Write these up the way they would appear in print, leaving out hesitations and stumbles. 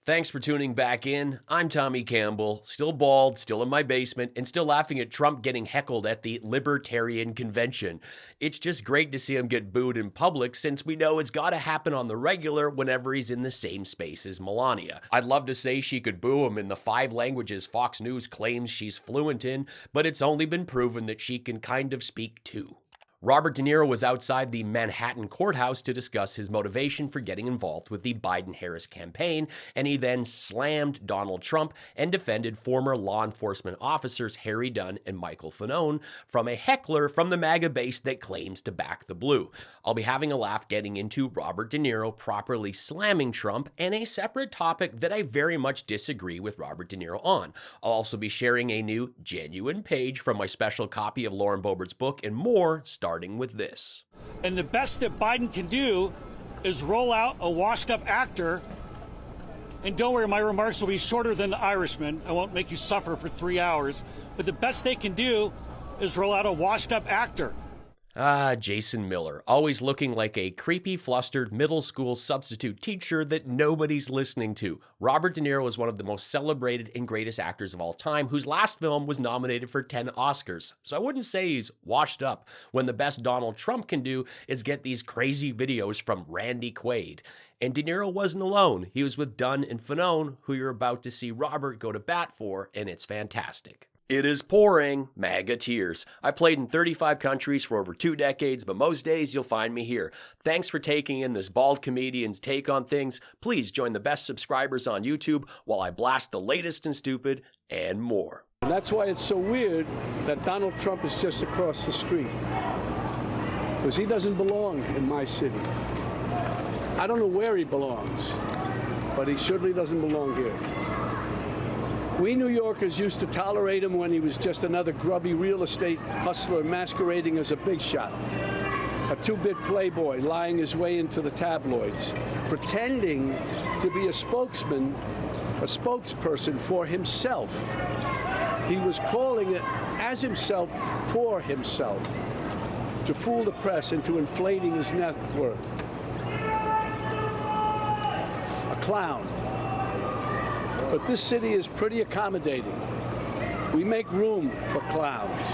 Thanks for tuning back in. I'm Tommy Campbell, still bald, still in my basement, and still laughing at Trump getting heckled at the Libertarian Convention. It's just great to see him get booed in public since we know it's gotta happen on the regular whenever he's in the same space as Melania. I'd love to say she could boo him in the 5 languages Fox News claims she's fluent in, but it's only been proven that she can kind of speak 2. Robert De Niro was outside the Manhattan courthouse to discuss his motivation for getting involved with the Biden-Harris campaign, and he then slammed Donald Trump and defended former law enforcement officers Harry Dunn and Michael Fanone from a heckler from the MAGA base that claims to back the blue. I'll be having a laugh getting into Robert De Niro properly slamming Trump and a separate topic that I very much disagree with Robert De Niro on. I'll also be sharing a new genuine page from my special copy of Lauren Boebert's book and more, starting with this. And the best that Biden can do is roll out a washed-up actor. And don't worry, my remarks will be shorter than the Irishman. I won't make you suffer for 3 hours. But the best they can do is roll out a washed-up actor. Jason Miller, always looking like a creepy, flustered middle school substitute teacher that nobody's listening to. Robert De Niro is one of the most celebrated and greatest actors of all time, whose last film was nominated for 10 Oscars. So I wouldn't say he's washed up when the best Donald Trump can do is get these crazy videos from Randy Quaid. And De Niro wasn't alone. He was with Dunn and Fanone, who you're about to see Robert go to bat for, and it's fantastic. It is pouring MAGA tears. I played in 35 countries for over 2 decades, but most days you'll find me here. Thanks for taking in this bald comedian's take on things. Please join the best subscribers on YouTube while I blast the latest and stupid and more. And that's why it's so weird that Donald Trump is just across the street. Because he doesn't belong in my city. I don't know where he belongs, but he surely doesn't belong here. We New Yorkers used to tolerate him when he was just another grubby real estate hustler masquerading as a big shot. A 2-bit playboy lying his way into the tabloids, pretending to be a spokesperson for himself. He was calling it as himself for himself, to fool the press into inflating his net worth. A clown. But this city is pretty accommodating. We make room for clowns.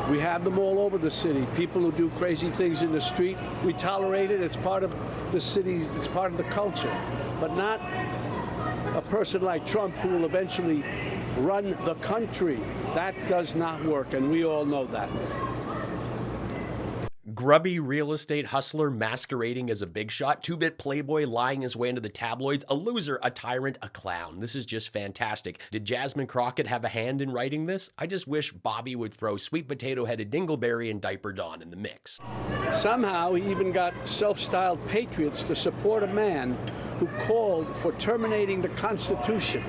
We have them all over the city. People who do crazy things in the street, we tolerate it. It's part of the city, it's part of the culture. But not a person like Trump who will eventually run the country. That does not work, and we all know that. Grubby real estate hustler masquerading as a big shot, 2-bit playboy lying his way into the tabloids, a loser, a tyrant, a clown. This is just fantastic. Did Jasmine Crockett have a hand in writing this? I just wish Bobby would throw sweet potato-headed Dingleberry and Diaper Dawn in the mix. Somehow he even got self-styled patriots to support a man who called for terminating the Constitution,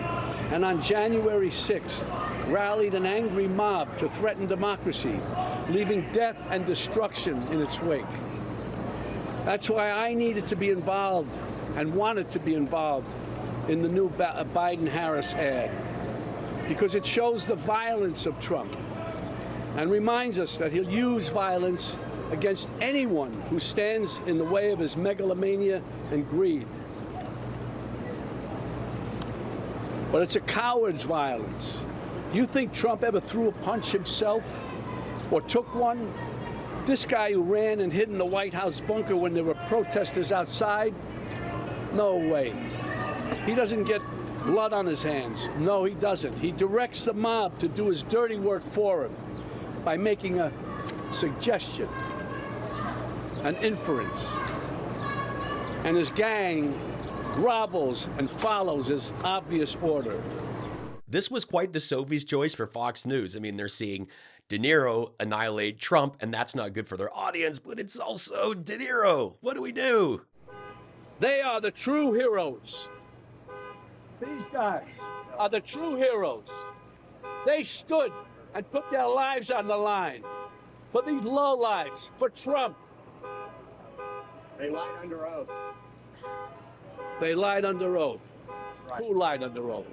and on January 6th rallied an angry mob to threaten democracy, leaving death and destruction in its wake. That's why I needed to be involved and wanted to be involved in the new Biden-Harris ad, because it shows the violence of Trump and reminds us that he'll use violence against anyone who stands in the way of his megalomania and greed. But it's a coward's violence. You think Trump ever threw a punch himself or took one? This guy who ran and hid in the White House bunker when there were protesters outside? No way. He doesn't get blood on his hands. No, he doesn't. He directs the mob to do his dirty work for him by making a suggestion, an inference. And his gang grovels and follows his obvious order. This was quite the Sophie's choice for Fox News. I mean, they're seeing De Niro annihilate Trump, and that's not good for their audience, but it's also De Niro. What do we do? They are the true heroes. These guys are the true heroes. They stood and put their lives on the line for these lowlives, for Trump. They lied under oath. They lied under oath. Right. Who lied under oath?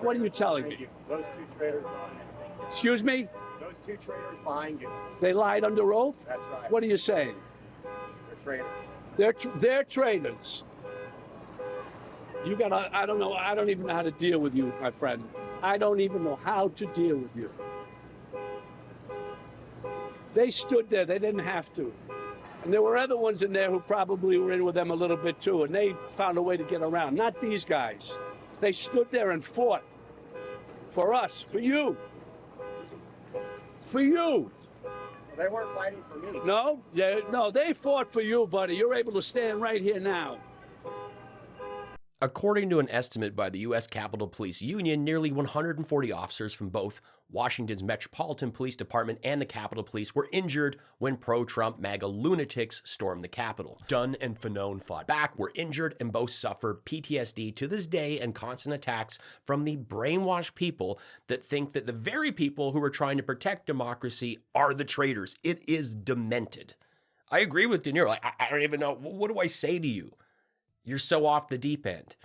What are you telling me? Those 2 traitors behind you. Excuse me? Those 2 traitors behind you. They lied under oath? That's right. What are you saying? They're traitors. They're traitors. I don't even know how to deal with you, my friend. I don't even know how to deal with you. They stood there, they didn't have to. And there were other ones in there who probably were in with them a little bit too, and they found a way to get around. Not these guys. They stood there and fought for us, for you. For you. Well, they weren't fighting for me. No, they fought for you, buddy. You're able to stand right here now. According to an estimate by the U.S. Capitol Police Union, nearly 140 officers from both Washington's Metropolitan Police Department and the Capitol Police were injured when pro-Trump MAGA lunatics stormed the Capitol. Dunn and Fanone fought back, were injured, and both suffer PTSD to this day and constant attacks from the brainwashed people that think that the very people who are trying to protect democracy are the traitors. It is demented. I agree with De Niro. I don't even know. What do I say to you? You're so off the deep end.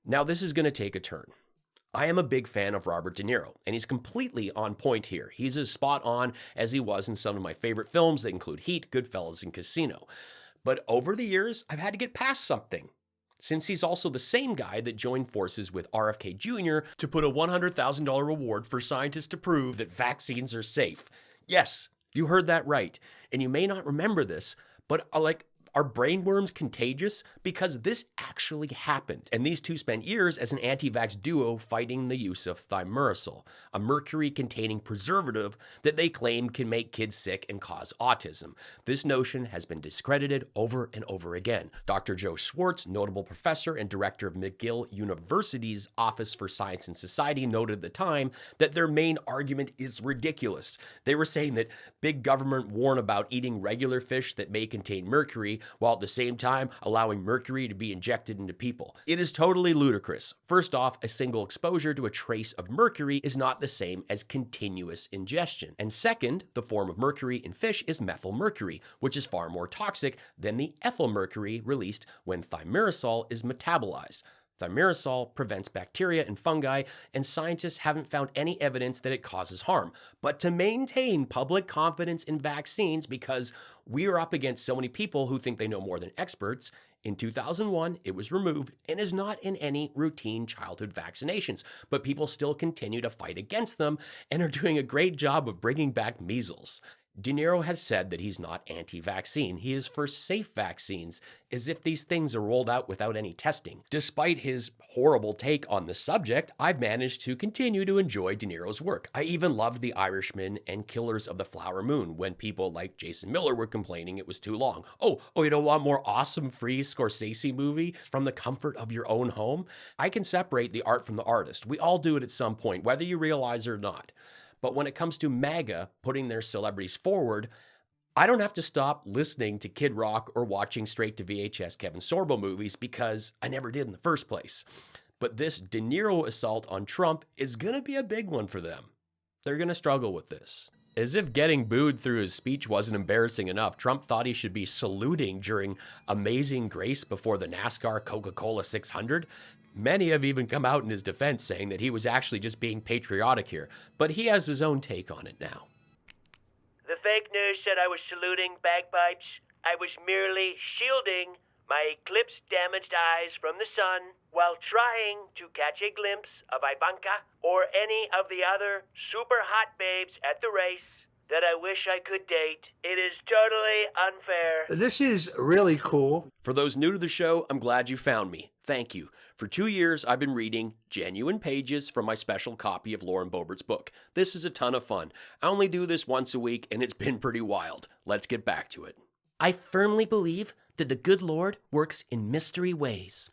Now, this is going to take a turn. I am a big fan of Robert De Niro, and he's completely on point here. He's as spot on as he was in some of my favorite films that include Heat, Goodfellas, and Casino. But over the years, I've had to get past something, since he's also the same guy that joined forces with RFK Jr. to put a $100,000 reward for scientists to prove that vaccines are safe. Yes, you heard that right. And you may not remember this, but are brainworms contagious? Because this actually happened. And these two spent years as an anti-vax duo fighting the use of thimerosal, a mercury-containing preservative that they claim can make kids sick and cause autism. This notion has been discredited over and over again. Dr. Joe Schwartz, notable professor and director of McGill University's Office for Science and Society, noted at the time that their main argument is ridiculous. They were saying that big government warned about eating regular fish that may contain mercury, while at the same time allowing mercury to be injected into people. It is totally ludicrous. First off, a single exposure to a trace of mercury is not the same as continuous ingestion. And second, the form of mercury in fish is methylmercury, which is far more toxic than the ethylmercury released when thimerosal is metabolized. Thimerosal prevents bacteria and fungi, and scientists haven't found any evidence that it causes harm. But to maintain public confidence in vaccines, because we are up against so many people who think they know more than experts, in 2001, it was removed and is not in any routine childhood vaccinations. But people still continue to fight against them and are doing a great job of bringing back measles. De Niro has said that he's not anti-vaccine. He is for safe vaccines, as if these things are rolled out without any testing. Despite his horrible take on the subject, I've managed to continue to enjoy De Niro's work. I even loved The Irishman and Killers of the Flower Moon when people like Jason Miller were complaining it was too long. Oh, you don't want more awesome free Scorsese movie from the comfort of your own home? I can separate the art from the artist. We all do it at some point, whether you realize it or not. But when it comes to MAGA putting their celebrities forward, I don't have to stop listening to Kid Rock or watching straight to VHS Kevin Sorbo movies because I never did in the first place. But this De Niro assault on Trump is going to be a big one for them. They're going to struggle with this. As if getting booed through his speech wasn't embarrassing enough, Trump thought he should be saluting during Amazing Grace before the NASCAR Coca-Cola 600. Many have even come out in his defense saying that he was actually just being patriotic here, but he has his own take on it now. The fake news said I was saluting bagpipes. I was merely shielding my eclipse-damaged eyes from the sun while trying to catch a glimpse of Ivanka or any of the other super hot babes at the race that I wish I could date. It is totally unfair. This is really cool. For those new to the show, I'm glad you found me. Thank you. For 2 years, I've been reading genuine pages from my special copy of Lauren Boebert's book. This is a ton of fun. I only do this once a week, and it's been pretty wild. Let's get back to it. I firmly believe that the good Lord works in mystery ways.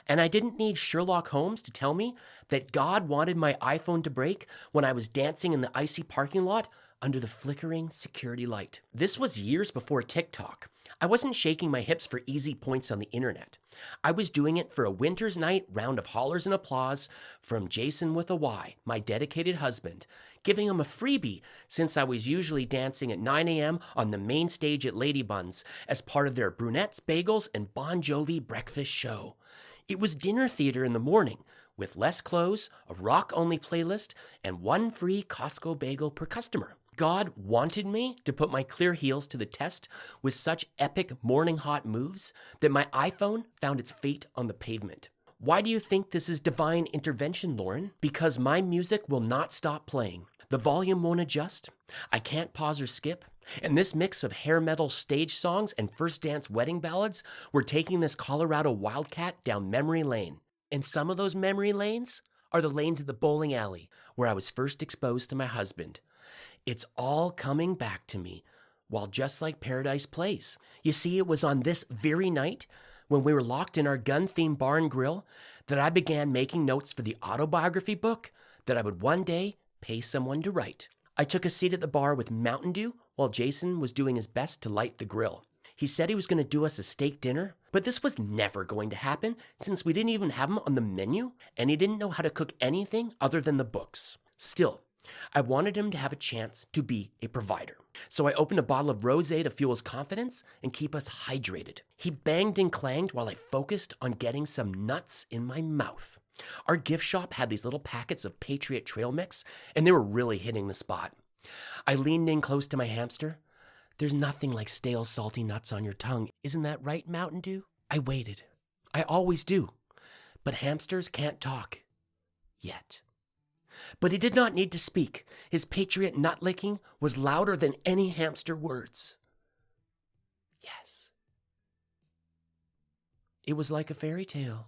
And I didn't need Sherlock Holmes to tell me that God wanted my iPhone to break when I was dancing in the icy parking lot under the flickering security light. This was years before TikTok. I wasn't shaking my hips for easy points on the internet. I was doing it for a winter's night round of hollers and applause from Jason with a Y, my dedicated husband, giving him a freebie since I was usually dancing at 9 a.m. on the main stage at Lady Buns as part of their Brunettes, Bagels, and Bon Jovi breakfast show. It was dinner theater in the morning with less clothes, a rock-only playlist, and one free Costco bagel per customer. God wanted me to put my clear heels to the test with such epic morning hot moves that my iPhone found its fate on the pavement. Why do you think this is divine intervention, Lauren? Because my music will not stop playing. The volume won't adjust. I can't pause or skip. And this mix of hair metal stage songs and first dance wedding ballads, we're taking this Colorado wildcat down memory lane. And some of those memory lanes are the lanes of the bowling alley where I was first exposed to my husband. It's all coming back to me, while just like Paradise Place. You see, it was on this very night when we were locked in our gun-themed bar and grill that I began making notes for the autobiography book that I would one day pay someone to write. I took a seat at the bar with Mountain Dew while Jason was doing his best to light the grill. He said he was going to do us a steak dinner, but this was never going to happen since we didn't even have him on the menu, and he didn't know how to cook anything other than the books. Still, I wanted him to have a chance to be a provider. So I opened a bottle of rosé to fuel his confidence and keep us hydrated. He banged and clanged while I focused on getting some nuts in my mouth. Our gift shop had these little packets of Patriot Trail Mix, and they were really hitting the spot. I leaned in close to my hamster. There's nothing like stale, salty nuts on your tongue. Isn't that right, Mountain Dew? I waited. I always do. But hamsters can't talk. Yet. But he did not need to speak. His Patriot nut licking was louder than any hamster words. Yes. It was like a fairy tale.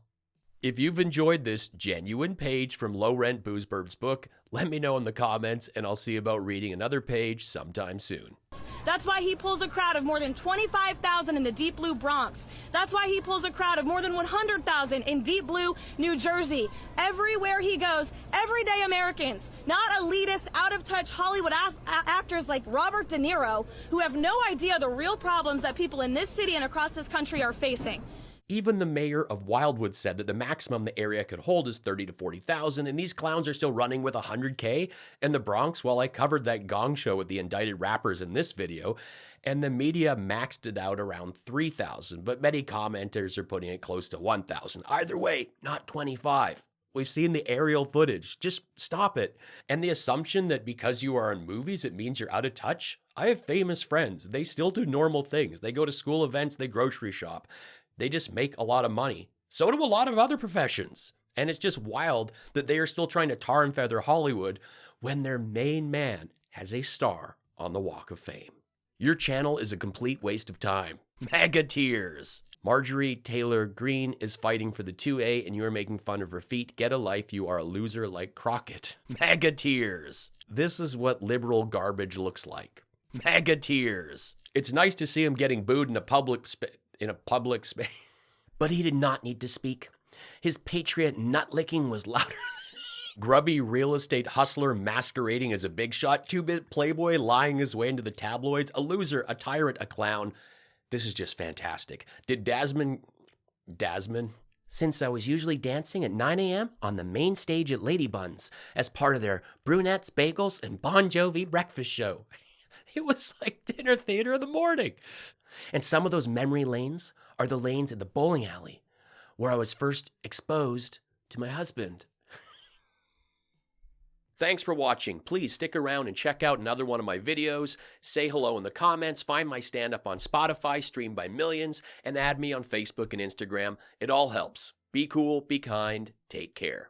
If you've enjoyed this genuine page from Low Rent Booze Burbs book, let me know in the comments, and I'll see about reading another page sometime soon. That's why he pulls a crowd of more than 25,000 in the deep blue Bronx. That's why he pulls a crowd of more than 100,000 in deep blue New Jersey. Everywhere he goes, everyday Americans, not elitist, out-of-touch Hollywood actors like Robert De Niro, who have no idea the real problems that people in this city and across this country are facing. Even the mayor of Wildwood said that the maximum the area could hold is 30 to 40,000, and these clowns are still running with 100K. In the Bronx, well, I covered that gong show with the indicted rappers in this video, and the media maxed it out around 3,000, but many commenters are putting it close to 1,000. Either way, not 25. We've seen the aerial footage. Just stop it. And the assumption that because you are in movies, it means you're out of touch. I have famous friends. They still do normal things. They go to school events, they grocery shop. They just make a lot of money. So do a lot of other professions. And it's just wild that they are still trying to tar and feather Hollywood when their main man has a star on the Walk of Fame. Your channel is a complete waste of time. Mega tears. Marjorie Taylor Greene is fighting for the 2A and you are making fun of her feet. Get a life, you are a loser like Crockett. Mega tears. This is what liberal garbage looks like. Mega tears. It's nice to see him getting booed in a public space. But he did not need to speak. His Patriot nut-licking was louder. Grubby real estate hustler masquerading as a big shot, two-bit playboy lying his way into the tabloids, a loser, a tyrant, a clown. This is just fantastic. Did Dasman, since I was usually dancing at 9 a.m. on the main stage at Lady Buns as part of their brunettes, bagels, and Bon Jovi breakfast show. It was like dinner theater in the morning. And some of those memory lanes are the lanes at the bowling alley where I was first exposed to my husband. Thanks for watching. Please stick around and check out another one of my videos. Say hello in the comments. Find my stand-up on Spotify, streamed by millions, and add me on Facebook and Instagram. It all helps. Be cool, be kind, take care.